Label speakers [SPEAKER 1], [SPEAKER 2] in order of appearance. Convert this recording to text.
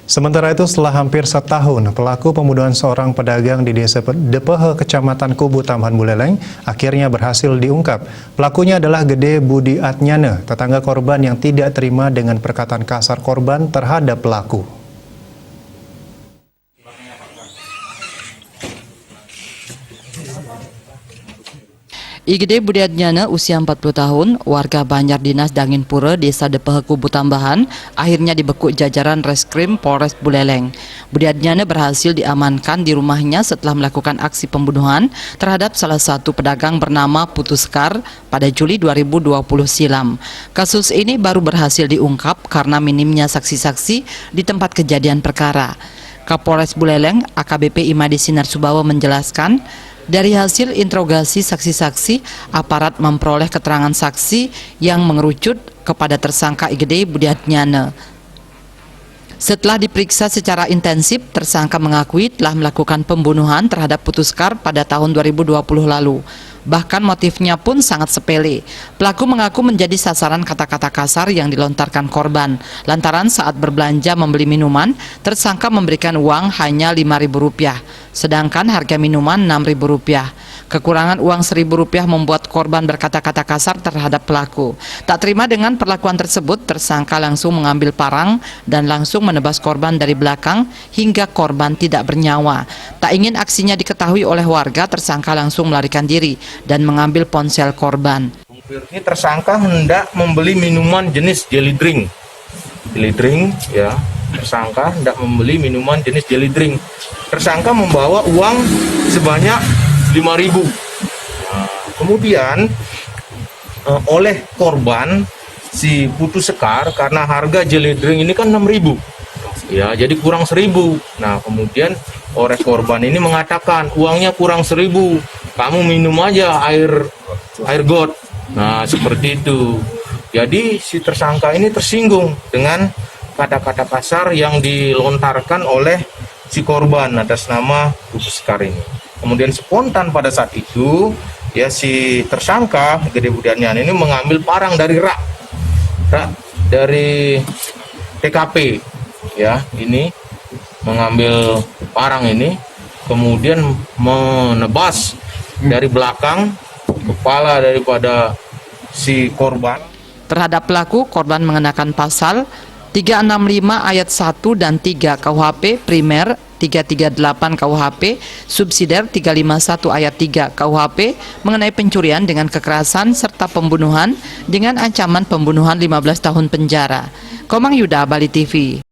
[SPEAKER 1] Sementara itu, setelah hampir setahun, pelaku pembunuhan seorang pedagang di Desa Depehe, Kecamatan Kubu, Tambahan Buleleng, akhirnya berhasil diungkap. Pelakunya adalah Gede Budi Atnyana, tetangga korban yang tidak terima dengan perkataan kasar korban terhadap pelaku.
[SPEAKER 2] Gede Budi Atnyana, usia 40 tahun, warga Banjar Dinas Danginpura, Desa Depehe Kubu Tambahan, akhirnya dibekuk jajaran Reskrim Polres Buleleng. Budi Atnyana berhasil diamankan di rumahnya setelah melakukan aksi pembunuhan terhadap salah satu pedagang bernama Putu Sekar pada Juli 2020 silam. Kasus ini baru berhasil diungkap karena minimnya saksi-saksi di tempat kejadian perkara. Kapolres Buleleng, AKBP Imadi Sinar Subawa menjelaskan, dari hasil interogasi saksi-saksi, aparat memperoleh keterangan saksi yang mengerucut kepada tersangka Gede Budi Atnyana. Setelah diperiksa secara intensif, tersangka mengakui telah melakukan pembunuhan terhadap Putu Sekar pada tahun 2020 lalu. Bahkan motifnya pun sangat sepele. Pelaku mengaku menjadi sasaran kata-kata kasar yang dilontarkan korban. Lantaran saat berbelanja membeli minuman, tersangka memberikan uang hanya Rp5.000, sedangkan harga minuman Rp6.000. Kekurangan uang Rp1.000 membuat korban berkata-kata kasar terhadap pelaku. Tak terima dengan perlakuan tersebut, tersangka langsung mengambil parang dan langsung menebas korban dari belakang hingga korban tidak bernyawa. Tak ingin aksinya diketahui oleh warga, tersangka langsung melarikan diri dan mengambil ponsel korban.
[SPEAKER 3] Ini tersangka hendak membeli minuman jenis jelly drink. Ya. Tersangka hendak membeli minuman jenis jelly drink. Tersangka membawa uang sebanyak Rp5.000. Kemudian oleh korban si Putu Sekar, karena harga jelly drink ini kan Rp6.000. Ya, jadi kurang Rp1.000. Nah, kemudian oleh korban ini mengatakan uangnya kurang Rp1.000. Kamu minum aja air got. Nah, seperti itu. Jadi si tersangka ini tersinggung dengan kata-kata kasar yang dilontarkan oleh si korban atas nama Putu Sekar ini. Kemudian spontan pada saat itu, ya si tersangka Gede Budi Atnyana ini mengambil parang dari rak dari TKP. Ya, ini mengambil parang ini, kemudian menebas dari belakang kepala daripada si korban.
[SPEAKER 2] Terhadap pelaku, korban mengenakan pasal 365 ayat 1 dan 3 KUHP primer, 338 KUHP, subsidiar 351 ayat 3 KUHP mengenai pencurian dengan kekerasan serta pembunuhan dengan ancaman pembunuhan 15 tahun penjara. Komang Yuda, Bali TV.